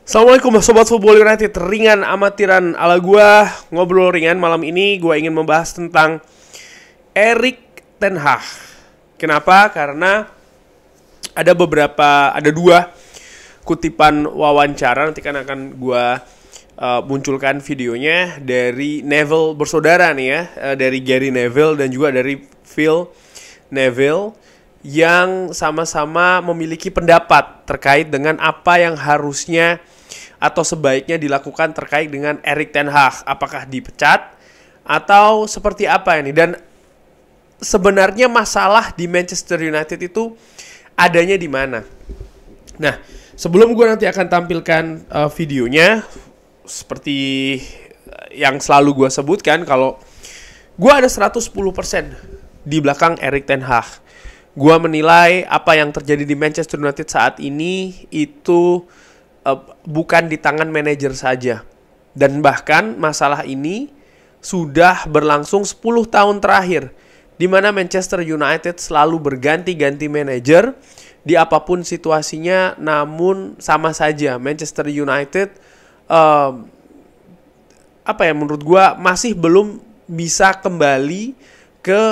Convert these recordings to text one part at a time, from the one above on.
Assalamualaikum Sobat Football United. Ringan amatiran ala gua. Ngobrol ringan malam ini gua ingin membahas tentang Erik ten Hag. Kenapa? Karena ada dua kutipan wawancara. Nanti kan akan gua munculkan videonya dari Neville bersaudara nih ya, dari Gary Neville dan juga dari Phil Neville, yang sama-sama memiliki pendapat terkait dengan apa yang harusnya atau sebaiknya dilakukan terkait dengan Erik ten Hag. Apakah dipecat atau seperti apa ini? Dan sebenarnya masalah di Manchester United itu adanya di mana? Nah, sebelum gue nanti akan tampilkan videonya, seperti yang selalu gue sebutkan, kalau gue ada 110% di belakang Erik ten Hag. Gue menilai apa yang terjadi di Manchester United saat ini itu bukan di tangan manajer saja. Dan bahkan masalah ini sudah berlangsung 10 tahun terakhir, di mana Manchester United selalu berganti-ganti manajer di apapun situasinya. Namun sama saja Manchester United menurut gue masih belum bisa kembali ke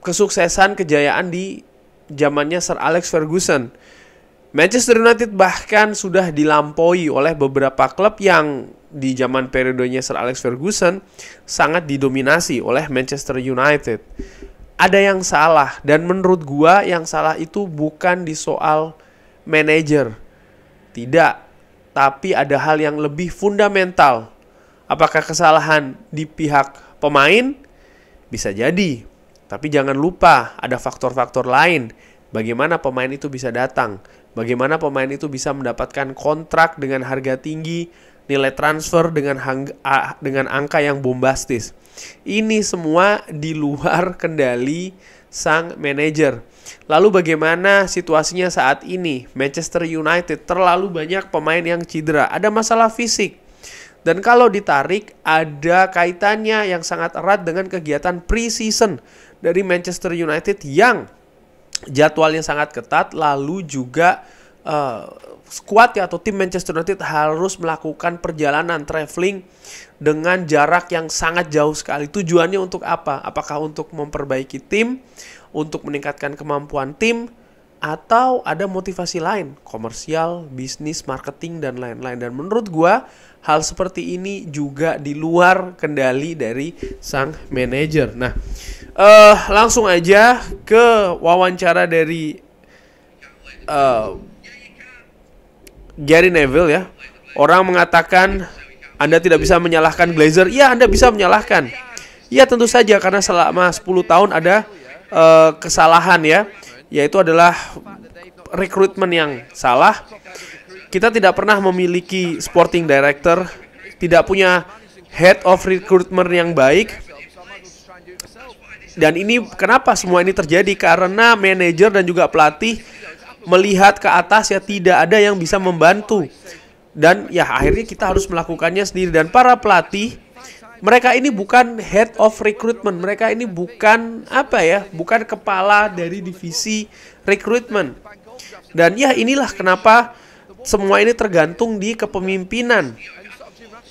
kesuksesan, kejayaan di zamannya Sir Alex Ferguson. Manchester United bahkan sudah dilampaui oleh beberapa klub yang di zaman periodenya Sir Alex Ferguson sangat didominasi oleh Manchester United. Ada yang salah, dan menurut gua yang salah itu bukan di soal manajer. Tidak, tapi ada hal yang lebih fundamental. Apakah kesalahan di pihak pemain? Bisa jadi. Tapi jangan lupa ada faktor-faktor lain. Bagaimana pemain itu bisa datang? Bagaimana pemain itu bisa mendapatkan kontrak dengan harga tinggi, nilai transfer dengan angka yang bombastis? Ini semua di luar kendali sang manajer. Lalu bagaimana situasinya saat ini? Manchester United terlalu banyak pemain yang cedera, ada masalah fisik. Dan kalau ditarik, ada kaitannya yang sangat erat dengan kegiatan pre-season dari Manchester United yang jadwalnya sangat ketat. Lalu juga skuad atau tim Manchester United harus melakukan perjalanan traveling dengan jarak yang sangat jauh sekali. Tujuannya untuk apa? Apakah untuk memperbaiki tim, untuk meningkatkan kemampuan tim, atau ada motivasi lain, komersial, bisnis, marketing, dan lain-lain. Dan menurut gua hal seperti ini juga di luar kendali dari sang manajer. Nah, langsung aja ke wawancara dari Gary Neville ya. Orang mengatakan Anda tidak bisa menyalahkan Glazer. Ya, Anda bisa menyalahkan. Ya, tentu saja, karena selama 10 tahun ada kesalahan ya. Yaitu adalah rekrutmen yang salah. Kita tidak pernah memiliki sporting director, tidak punya head of recruitment yang baik. Dan ini kenapa semua ini terjadi? Karena manajer dan juga pelatih melihat ke atas ya, tidak ada yang bisa membantu. Dan ya akhirnya kita harus melakukannya sendiri. Dan para pelatih, mereka ini bukan head of recruitment, mereka ini bukan bukan kepala dari divisi recruitment. Dan ya inilah kenapa semua ini tergantung di kepemimpinan.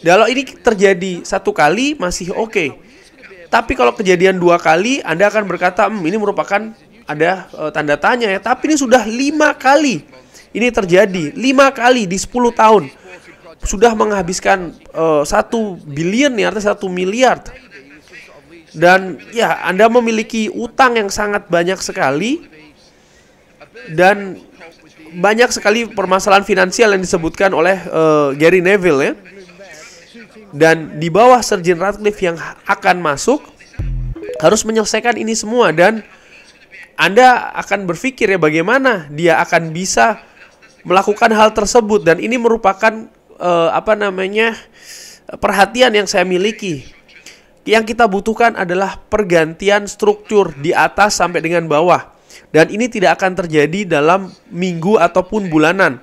Kalau ini terjadi satu kali masih oke. Tapi kalau kejadian 2 kali, Anda akan berkata, ini merupakan ada tanda tanya ya. Tapi ini sudah 5 kali ini terjadi, 5 kali di 10 tahun. Sudah menghabiskan 1 billion ya, artinya 1 miliar. Dan ya, Anda memiliki utang yang sangat banyak sekali. Dan banyak sekali permasalahan finansial yang disebutkan oleh Gary Neville ya. Dan di bawah Sir Jim Ratcliffe yang akan masuk harus menyelesaikan ini semua. Dan Anda akan berpikir ya, bagaimana dia akan bisa melakukan hal tersebut. Dan ini merupakan perhatian yang saya miliki. Yang kita butuhkan adalah pergantian struktur di atas sampai dengan bawah. Dan ini tidak akan terjadi dalam minggu ataupun bulanan.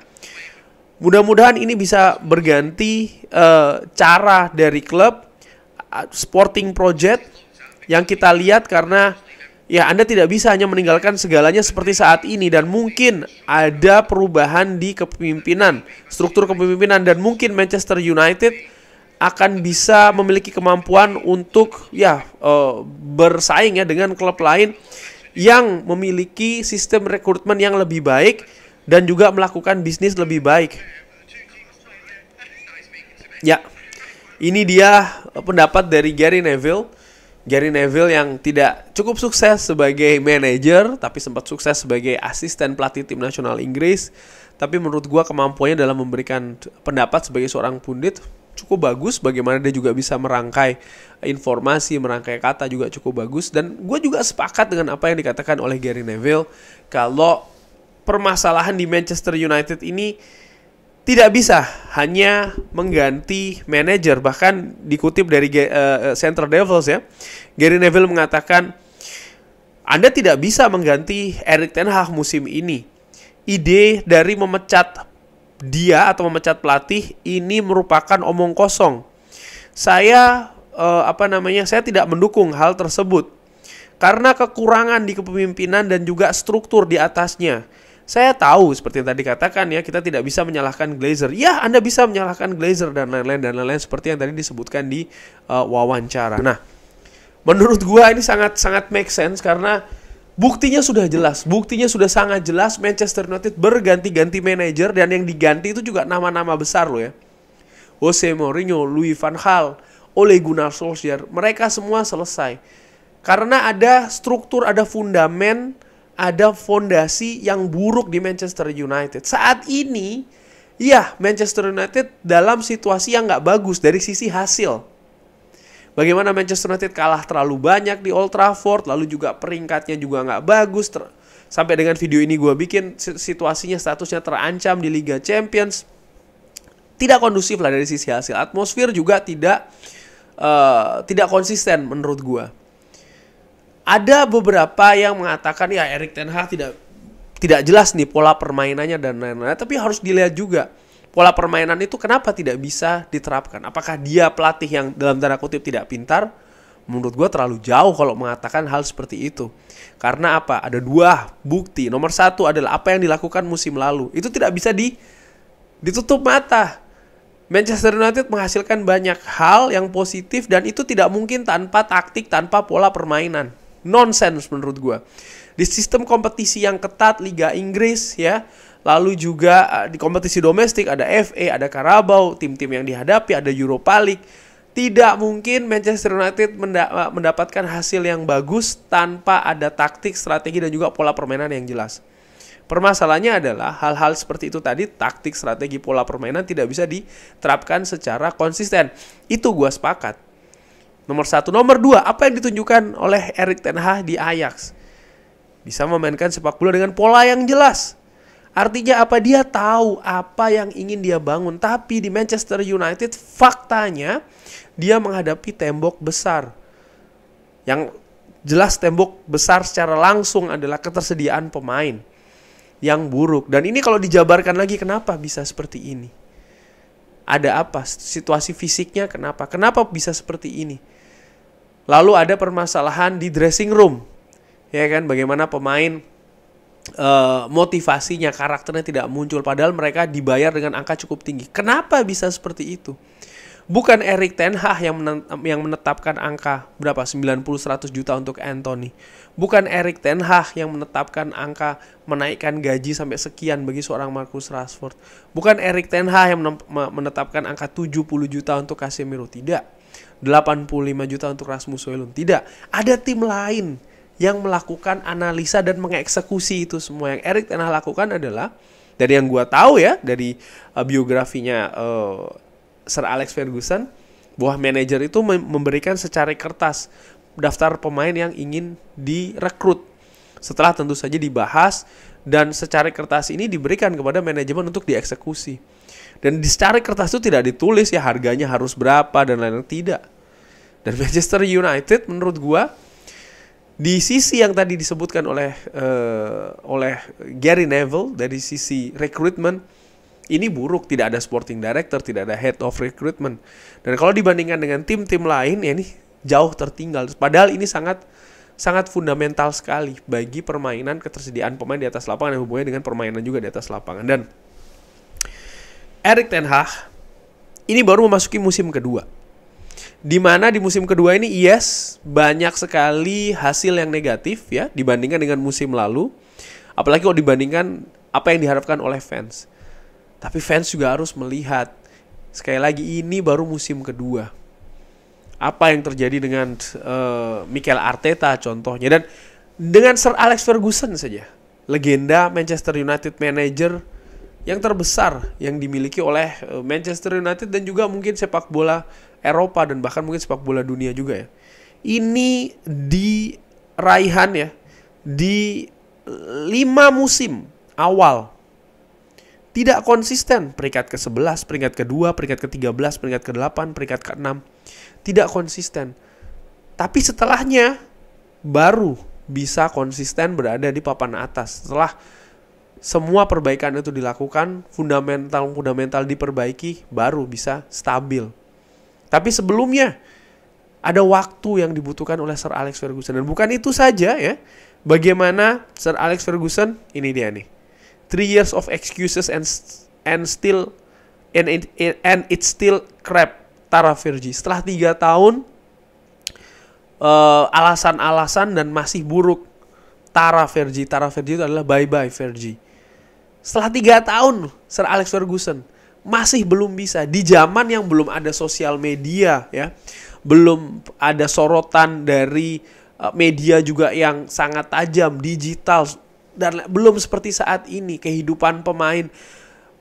Mudah-mudahan ini bisa berganti cara dari klub, sporting project yang kita lihat. Karena Ya, Anda tidak bisa hanya meninggalkan segalanya seperti saat ini, dan mungkin ada perubahan di kepemimpinan, struktur kepemimpinan, dan mungkin Manchester United akan bisa memiliki kemampuan untuk bersaing ya dengan klub lain yang memiliki sistem rekrutmen yang lebih baik dan juga melakukan bisnis lebih baik. Ya, ini dia pendapat dari Gary Neville. Gary Neville yang tidak cukup sukses sebagai manajer, tapi sempat sukses sebagai asisten pelatih tim nasional Inggris. Tapi menurut gua kemampuannya dalam memberikan pendapat sebagai seorang pundit cukup bagus. Bagaimana dia juga bisa merangkai informasi, merangkai kata juga cukup bagus. Dan gue juga sepakat dengan apa yang dikatakan oleh Gary Neville, kalau permasalahan di Manchester United ini tidak bisa hanya mengganti manajer. Bahkan dikutip dari Central Devils ya, Gary Neville mengatakan, Anda tidak bisa mengganti Erik ten Hag musim ini. Ide dari memecat dia atau memecat pelatih ini merupakan omong kosong. Saya saya tidak mendukung hal tersebut karena kekurangan di kepemimpinan dan juga struktur di atasnya. Saya tahu seperti yang tadi katakan ya, kita tidak bisa menyalahkan Glazer. Ya, Anda bisa menyalahkan Glazer dan lain-lain seperti yang tadi disebutkan di wawancara. Nah, menurut gua ini sangat make sense karena buktinya sudah jelas. Buktinya sudah sangat jelas. Manchester United berganti-ganti manajer, dan yang diganti itu juga nama-nama besar loh ya. Jose Mourinho, Louis van Gaal, Ole Gunnar Solskjaer. Mereka semua selesai karena ada struktur, ada fundamen, ada fondasi yang buruk di Manchester United. Saat ini, ya Manchester United dalam situasi yang nggak bagus dari sisi hasil. Bagaimana Manchester United kalah terlalu banyak di Old Trafford, lalu juga peringkatnya juga nggak bagus. Sampai dengan video ini gue bikin, situasinya statusnya terancam di Liga Champions. Tidak kondusif lah dari sisi hasil. Atmosfer juga tidak konsisten menurut gue. Ada beberapa yang mengatakan ya Erik ten Hag tidak jelas nih pola permainannya dan lain-lain. Tapi harus dilihat juga pola permainan itu kenapa tidak bisa diterapkan. Apakah dia pelatih yang dalam tanda kutip tidak pintar? Menurut gue terlalu jauh kalau mengatakan hal seperti itu. Karena apa? Ada dua bukti. Nomor satu adalah apa yang dilakukan musim lalu. Itu tidak bisa ditutup mata. Manchester United menghasilkan banyak hal yang positif, dan itu tidak mungkin tanpa taktik, tanpa pola permainan. Nonsense menurut gue. Di sistem kompetisi yang ketat Liga Inggris ya, lalu juga di kompetisi domestik ada FA, ada Carabao, tim-tim yang dihadapi, ada Europa League. Tidak mungkin Manchester United mendapatkan hasil yang bagus tanpa ada taktik, strategi, dan juga pola permainan yang jelas. Permasalahannya adalah hal-hal seperti itu tadi, taktik, strategi, pola permainan tidak bisa diterapkan secara konsisten. Itu gue sepakat. Nomor satu. Nomor dua, apa yang ditunjukkan oleh Erik ten Hag di Ajax? Bisa memainkan sepak bola dengan pola yang jelas. Artinya apa? Dia tahu apa yang ingin dia bangun. Tapi di Manchester United faktanya dia menghadapi tembok besar. Yang jelas tembok besar secara langsung adalah ketersediaan pemain yang buruk. Dan ini kalau dijabarkan lagi, kenapa bisa seperti ini? Ada apa? Situasi fisiknya kenapa? Kenapa bisa seperti ini? Lalu ada permasalahan di dressing room. Ya kan, bagaimana pemain motivasinya, karakternya tidak muncul, padahal mereka dibayar dengan angka cukup tinggi. Kenapa bisa seperti itu? Bukan Erik ten Hag yang menetapkan angka berapa? 90-100 juta untuk Anthony. Bukan Erik ten Hag yang menetapkan angka menaikkan gaji sampai sekian bagi seorang Marcus Rashford. Bukan Erik ten Hag yang menetapkan angka 70 juta untuk Casemiro. Tidak. 85 juta untuk Rasmus Højlund. Tidak. Ada tim lain yang melakukan analisa dan mengeksekusi itu semua. Yang Erik ten Hag lakukan adalah, dari yang gua tahu ya, dari biografinya Sir Alex Ferguson, bahwa manajer itu memberikan secari kertas daftar pemain yang ingin direkrut. Setelah tentu saja dibahas, dan secari kertas ini diberikan kepada manajemen untuk dieksekusi. Dan di secari kertas itu tidak ditulis ya harganya harus berapa dan lain-lain, tidak. Dan Manchester United menurut gua di sisi yang tadi disebutkan oleh Gary Neville, dari sisi rekrutmen ini buruk, tidak ada sporting director, tidak ada head of recruitment. Dan kalau dibandingkan dengan tim-tim lain ya ini jauh tertinggal. Padahal ini sangat sangat fundamental sekali bagi permainan, ketersediaan pemain di atas lapangan yang hubungannya dengan permainan juga di atas lapangan. Dan Erik ten Hag ini baru memasuki musim kedua, di mana di musim kedua ini yes, banyak sekali hasil yang negatif ya dibandingkan dengan musim lalu. Apalagi kalau dibandingkan apa yang diharapkan oleh fans. Tapi fans juga harus melihat, sekali lagi ini baru musim kedua. Apa yang terjadi dengan Mikel Arteta contohnya, dan dengan Sir Alex Ferguson saja, legenda Manchester United manager yang terbesar yang dimiliki oleh Manchester United dan juga mungkin sepak bola Eropa dan bahkan mungkin sepak bola dunia juga ya. Ini di raihan ya, di 5 musim awal tidak konsisten, peringkat ke-11, peringkat ke-2, peringkat ke-13, peringkat ke-8, peringkat ke-6, tidak konsisten. Tapi setelahnya baru bisa konsisten berada di papan atas. Setelah semua perbaikan itu dilakukan, fundamental diperbaiki, baru bisa stabil. Tapi sebelumnya ada waktu yang dibutuhkan oleh Sir Alex Ferguson. Dan bukan itu saja ya. Bagaimana Sir Alex Ferguson, ini dia nih. 3 years of excuses and it's still crap, Tara Fergie. Setelah 3 tahun alasan-alasan dan masih buruk, Tara Fergie itu adalah bye-bye Fergie. Setelah 3 tahun Sir Alex Ferguson masih belum bisa, di zaman yang belum ada sosial media ya, belum ada sorotan dari media juga yang sangat tajam, digital, dan belum seperti saat ini kehidupan pemain,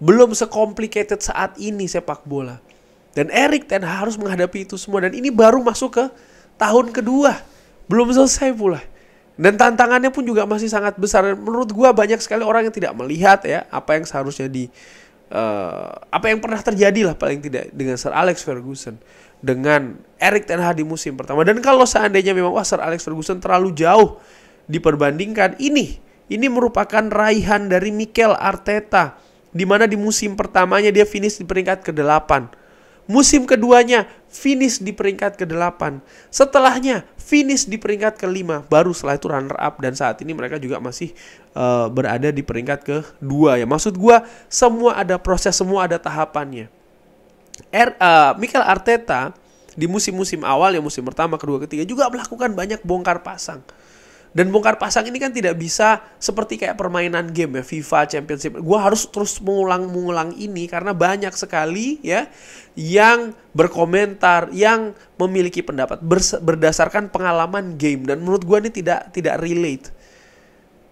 belum sekomplikated saat ini sepak bola. Dan Erik ten Hag harus menghadapi itu semua, dan ini baru masuk ke tahun kedua, belum selesai pula. Dan tantangannya pun juga masih sangat besar. Dan menurut gua banyak sekali orang yang tidak melihat ya apa yang seharusnya apa yang pernah terjadi lah paling tidak dengan Sir Alex Ferguson dengan Erik ten Hag di musim pertama. Dan kalau seandainya memang Sir Alex Ferguson terlalu jauh diperbandingkan, ini merupakan raihan dari Mikel Arteta, di mana di musim pertamanya dia finish di peringkat ke-8. Musim keduanya finish di peringkat ke-8. Setelahnya finish di peringkat ke-5. Baru setelah itu runner up, dan saat ini mereka juga masih berada di peringkat ke-2 ya. Maksud gua semua ada proses, semua ada tahapannya. Mikel Arteta di musim-musim awal ya, musim pertama, kedua, ketiga juga melakukan banyak bongkar pasang. Dan bongkar pasang ini kan tidak bisa seperti kayak permainan game ya, FIFA Championship. Gua harus terus mengulang ini karena banyak sekali ya yang berkomentar, yang memiliki pendapat berdasarkan pengalaman game, dan menurut gua ini tidak relate.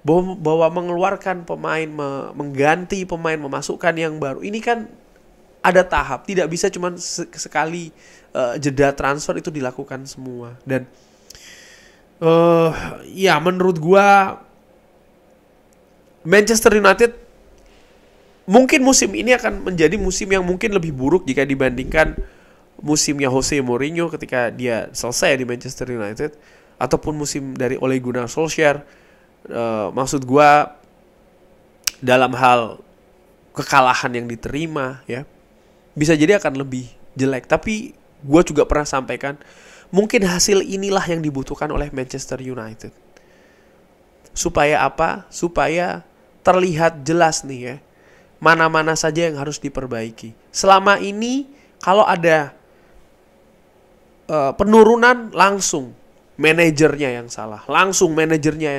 Bahwa mengeluarkan pemain, mengganti pemain, memasukkan yang baru, ini kan ada tahap, tidak bisa cuma sekali jeda transfer itu dilakukan semua. Dan ya menurut gua Manchester United mungkin musim ini akan menjadi musim yang mungkin lebih buruk jika dibandingkan musimnya Jose Mourinho ketika dia selesai di Manchester United, ataupun musim dari Ole Gunnar Solskjaer. Maksud gua dalam hal kekalahan yang diterima ya, bisa jadi akan lebih jelek. Tapi gua juga pernah sampaikan, mungkin hasil inilah yang dibutuhkan oleh Manchester United. Supaya apa? Supaya terlihat jelas nih ya, mana-mana saja yang harus diperbaiki. Selama ini kalau ada penurunan, langsung manajernya yang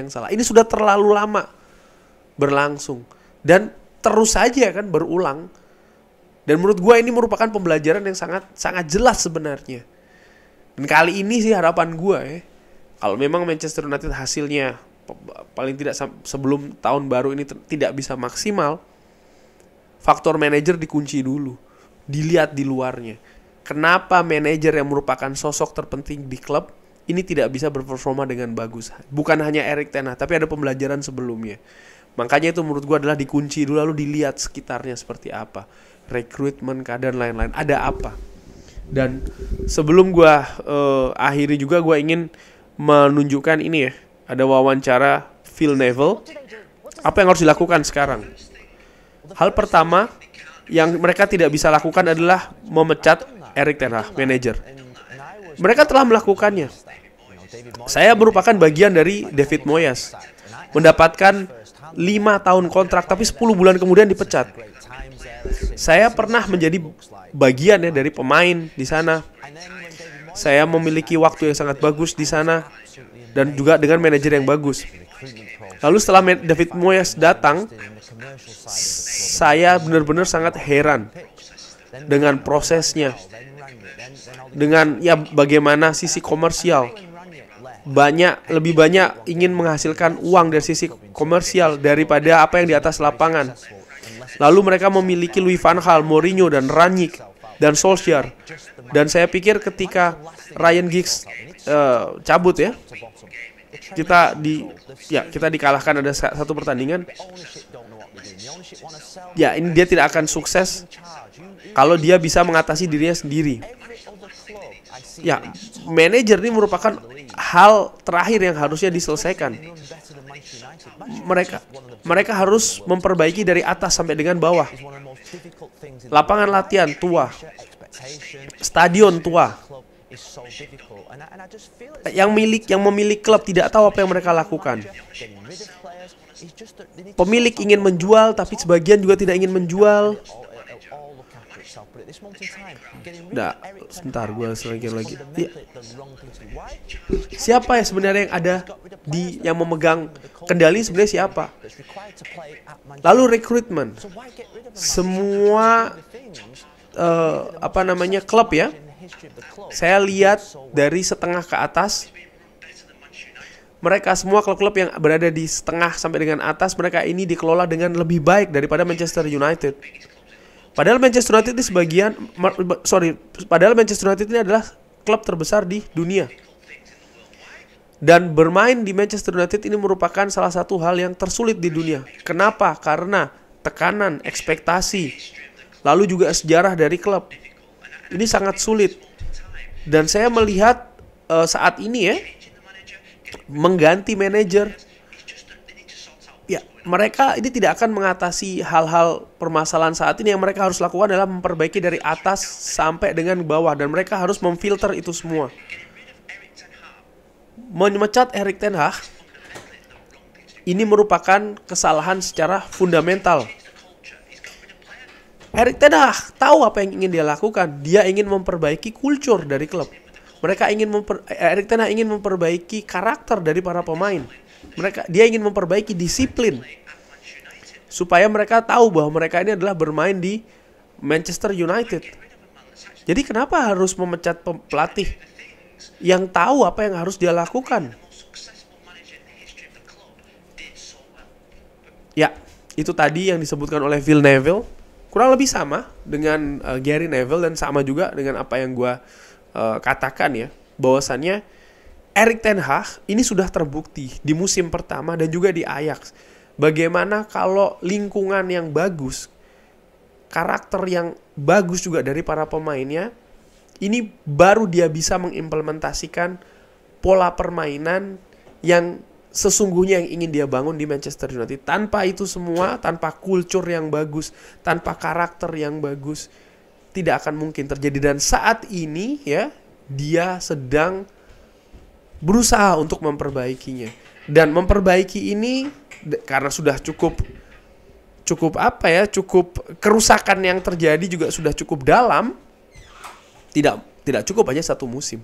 salah. Ini sudah terlalu lama berlangsung. Dan terus saja kan berulang. Dan menurut gue ini merupakan pembelajaran yang sangat jelas sebenarnya. Dan kali ini sih harapan gue ya, kalau memang Manchester United hasilnya paling tidak sebelum tahun baru ini tidak bisa maksimal, faktor manajer dikunci dulu, dilihat di luarnya. Kenapa manajer yang merupakan sosok terpenting di klub ini tidak bisa berperforma dengan bagus? Bukan hanya Erik ten Hag, tapi ada pembelajaran sebelumnya. Makanya itu menurut gue adalah dikunci dulu, lalu dilihat sekitarnya seperti apa, rekrutmen, keadaan lain-lain, ada apa. Dan sebelum gue akhiri juga, gue ingin menunjukkan ini ya. Ada wawancara Phil Neville. Apa yang harus dilakukan sekarang? Hal pertama yang mereka tidak bisa lakukan adalah memecat Erik ten Hag, manajer. Mereka telah melakukannya. Saya merupakan bagian dari David Moyes, mendapatkan 5 tahun kontrak tapi 10 bulan kemudian dipecat. Saya pernah menjadi bagian ya dari pemain di sana. Saya memiliki waktu yang sangat bagus di sana dan juga dengan manajer yang bagus. Lalu setelah David Moyes datang, saya benar-benar sangat heran dengan prosesnya, dengan ya bagaimana sisi komersial. Lebih banyak ingin menghasilkan uang dari sisi komersial daripada apa yang di atas lapangan. Lalu mereka memiliki Louis van Gaal, Mourinho, dan Rangnick, dan Solskjaer. Dan saya pikir ketika Ryan Giggs cabut ya, kita dikalahkan ada satu pertandingan. Ya, ini dia tidak akan sukses kalau dia bisa mengatasi dirinya sendiri. Ya, manajer ini merupakan hal terakhir yang harusnya diselesaikan. Mereka harus memperbaiki dari atas sampai dengan bawah. Lapangan latihan tua, stadion tua. Yang memiliki klub tidak tahu apa yang mereka lakukan. Pemilik ingin menjual, tapi sebagian juga tidak ingin menjual. Nah, sebentar gue selengkir lagi. Ya. Siapa ya sebenarnya yang ada yang memegang kendali sebenarnya siapa? Lalu rekrutmen. Semua klub ya. Saya lihat dari setengah ke atas. Mereka semua klub-klub yang berada di setengah sampai dengan atas, mereka ini dikelola dengan lebih baik daripada Manchester United. Padahal Manchester United ini adalah klub terbesar di dunia. Dan bermain di Manchester United ini merupakan salah satu hal yang tersulit di dunia. Kenapa? Karena tekanan, ekspektasi, lalu juga sejarah dari klub. Ini sangat sulit. Dan saya melihat saat ini ya, mengganti manajer, ya mereka ini tidak akan mengatasi hal-hal permasalahan saat ini. Yang mereka harus lakukan adalah memperbaiki dari atas sampai dengan bawah, dan mereka harus memfilter itu semua. Memecat Erik ten Hag ini merupakan kesalahan secara fundamental. Erik ten Hag tahu apa yang ingin dia lakukan. Dia ingin memperbaiki kultur dari klub. Erik ten Hag ingin memperbaiki karakter dari para pemain. Dia ingin memperbaiki disiplin supaya mereka tahu bahwa mereka ini adalah bermain di Manchester United. Jadi kenapa harus memecat pelatih yang tahu apa yang harus dia lakukan? Ya, itu tadi yang disebutkan oleh Phil Neville. Kurang lebih sama dengan Gary Neville dan sama juga dengan apa yang gue katakan ya, bahwasannya Erik ten Hag ini sudah terbukti di musim pertama dan juga di Ajax. Bagaimana kalau lingkungan yang bagus, karakter yang bagus juga dari para pemainnya, ini baru dia bisa mengimplementasikan pola permainan yang sesungguhnya yang ingin dia bangun di Manchester United. Tanpa itu semua, tanpa kultur yang bagus, tanpa karakter yang bagus, tidak akan mungkin terjadi. Dan saat ini ya, dia sedang berusaha untuk memperbaikinya. Dan memperbaiki ini karena sudah cukup kerusakan yang terjadi juga sudah cukup dalam. Tidak cukup hanya satu musim.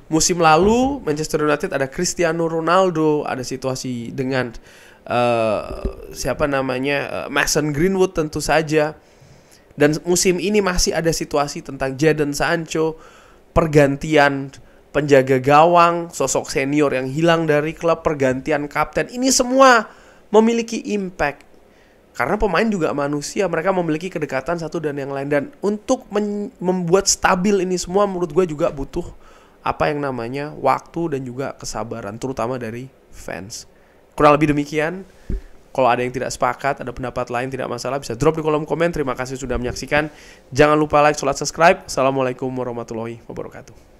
Musim lalu Manchester United ada Cristiano Ronaldo, ada situasi dengan Mason Greenwood tentu saja. Dan musim ini masih ada situasi tentang Jadon Sancho, pergantian penjaga gawang, sosok senior yang hilang dari klub, pergantian kapten. Ini semua memiliki impact. Karena pemain juga manusia, mereka memiliki kedekatan satu dan yang lain. Dan untuk membuat stabil ini semua menurut gue juga butuh apa yang namanya waktu dan juga kesabaran, terutama dari fans. Kurang lebih demikian. Kalau ada yang tidak sepakat, ada pendapat lain, tidak masalah, bisa drop di kolom komen. Terima kasih sudah menyaksikan. Jangan lupa like, subscribe. Assalamualaikum warahmatullahi wabarakatuh.